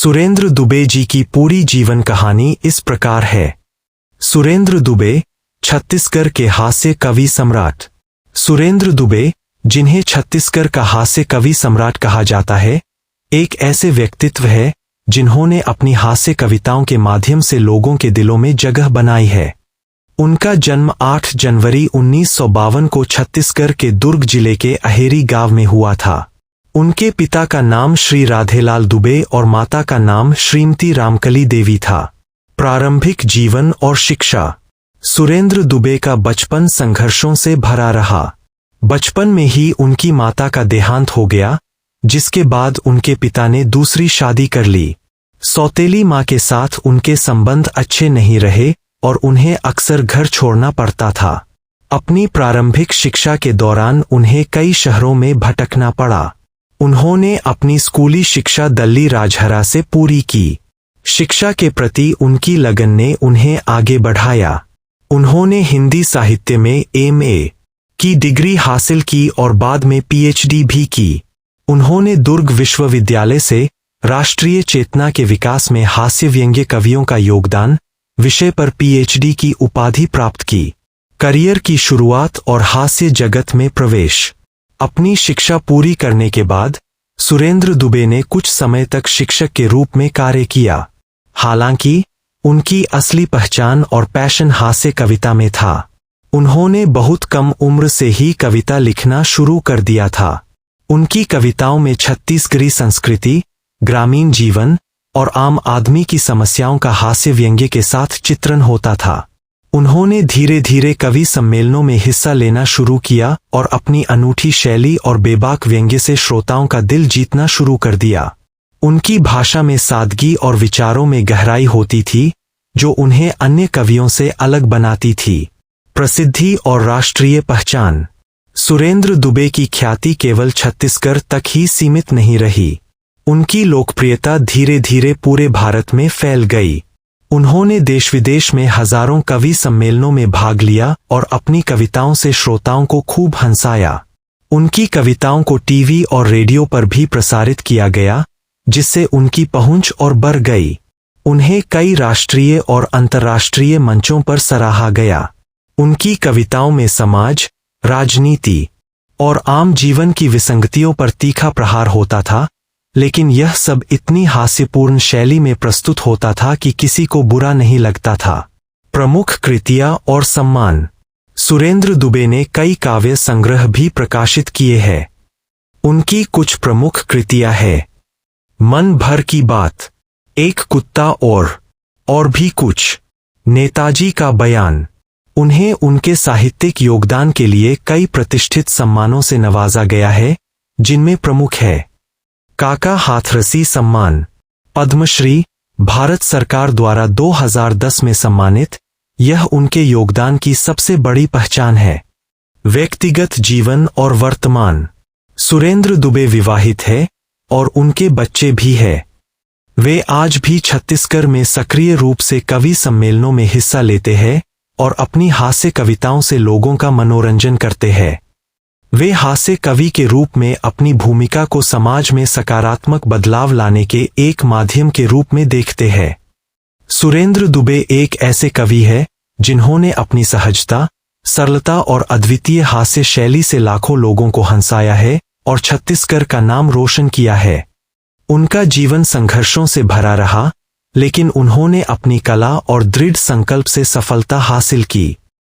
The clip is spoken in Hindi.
सुरेंद्र दुबे जी की पूरी जीवन कहानी इस प्रकार है। सुरेंद्र दुबे, छत्तीसगढ़ के हास्य कवि सम्राट। सुरेंद्र दुबे, जिन्हें छत्तीसगढ़ का हास्य कवि सम्राट कहा जाता है, एक ऐसे व्यक्तित्व है जिन्होंने अपनी हास्य कविताओं के माध्यम से लोगों के दिलों में जगह बनाई है। उनका जन्म 8 जनवरी 1952 को छत्तीसगढ़ के दुर्ग जिले के अहेरी गांव में हुआ था। उनके पिता का नाम श्री राधेलाल दुबे और माता का नाम श्रीमती रामकली देवी था। प्रारंभिक जीवन और शिक्षा। सुरेंद्र दुबे का बचपन संघर्षों से भरा रहा। बचपन में ही उनकी माता का देहांत हो गया, जिसके बाद उनके पिता ने दूसरी शादी कर ली। सौतेली मां के साथ उनके संबंध अच्छे नहीं रहे और उन्हें अक्सर घर छोड़ना पड़ता था। अपनी प्रारंभिक शिक्षा के दौरान उन्हें कई शहरों में भटकना पड़ा। उन्होंने अपनी स्कूली शिक्षा दिल्ली राजहरा से पूरी की। शिक्षा के प्रति उनकी लगन ने उन्हें आगे बढ़ाया। उन्होंने हिंदी साहित्य में MA की डिग्री हासिल की और बाद में PhD भी की। उन्होंने दुर्ग विश्वविद्यालय से राष्ट्रीय चेतना के विकास में हास्य व्यंग्य कवियों का योगदान विषय पर PhD की उपाधि प्राप्त की। करियर की शुरुआत और हास्य जगत में प्रवेश। अपनी शिक्षा पूरी करने के बाद सुरेंद्र दुबे ने कुछ समय तक शिक्षक के रूप में कार्य किया। हालांकि उनकी असली पहचान और पैशन हास्य कविता में था। उन्होंने बहुत कम उम्र से ही कविता लिखना शुरू कर दिया था। उनकी कविताओं में छत्तीसगढ़ी संस्कृति, ग्रामीण जीवन और आम आदमी की समस्याओं का हास्य व्यंग्य के साथ चित्रण होता था। उन्होंने धीरे धीरे कवि सम्मेलनों में हिस्सा लेना शुरू किया और अपनी अनूठी शैली और बेबाक व्यंग्य से श्रोताओं का दिल जीतना शुरू कर दिया। उनकी भाषा में सादगी और विचारों में गहराई होती थी, जो उन्हें अन्य कवियों से अलग बनाती थी। प्रसिद्धि और राष्ट्रीय पहचान। सुरेंद्र दुबे की ख्याति केवल छत्तीसगढ़ तक ही सीमित नहीं रही। उनकी लोकप्रियता धीरे धीरे पूरे भारत में फैल गई। उन्होंने देश विदेश में हजारों कवि सम्मेलनों में भाग लिया और अपनी कविताओं से श्रोताओं को खूब हंसाया। उनकी कविताओं को टीवी और रेडियो पर भी प्रसारित किया गया, जिससे उनकी पहुंच और बढ़ गई। उन्हें कई राष्ट्रीय और अंतर्राष्ट्रीय मंचों पर सराहा गया। उनकी कविताओं में समाज, राजनीति और आम जीवन की विसंगतियों पर तीखा प्रहार होता था, लेकिन यह सब इतनी हास्यपूर्ण शैली में प्रस्तुत होता था कि किसी को बुरा नहीं लगता था। प्रमुख कृतियां और सम्मान। सुरेंद्र दुबे ने कई काव्य संग्रह भी प्रकाशित किए हैं। उनकी कुछ प्रमुख कृतियां हैं। मन भर की बात, एक कुत्ता और भी कुछ, नेताजी का बयान। उन्हें उनके साहित्यिक योगदान के लिए कई प्रतिष्ठित सम्मानों से नवाजा गया है, जिनमें प्रमुख है काका हाथरसी सम्मान, पद्मश्री, भारत सरकार द्वारा 2010 में सम्मानित। यह उनके योगदान की सबसे बड़ी पहचान है। व्यक्तिगत जीवन और वर्तमान। सुरेंद्र दुबे विवाहित है और उनके बच्चे भी हैं। वे आज भी छत्तीसगढ़ में सक्रिय रूप से कवि सम्मेलनों में हिस्सा लेते हैं और अपनी हास्य कविताओं से लोगों का मनोरंजन करते हैं। वे हास्य कवि के रूप में अपनी भूमिका को समाज में सकारात्मक बदलाव लाने के एक माध्यम के रूप में देखते हैं। सुरेंद्र दुबे एक ऐसे कवि हैं जिन्होंने अपनी सहजता, सरलता और अद्वितीय हास्य शैली से लाखों लोगों को हंसाया है और छत्तीसगढ़ का नाम रोशन किया है। उनका जीवन संघर्षों से भरा रहा, लेकिन उन्होंने अपनी कला और दृढ़ संकल्प से सफलता हासिल की।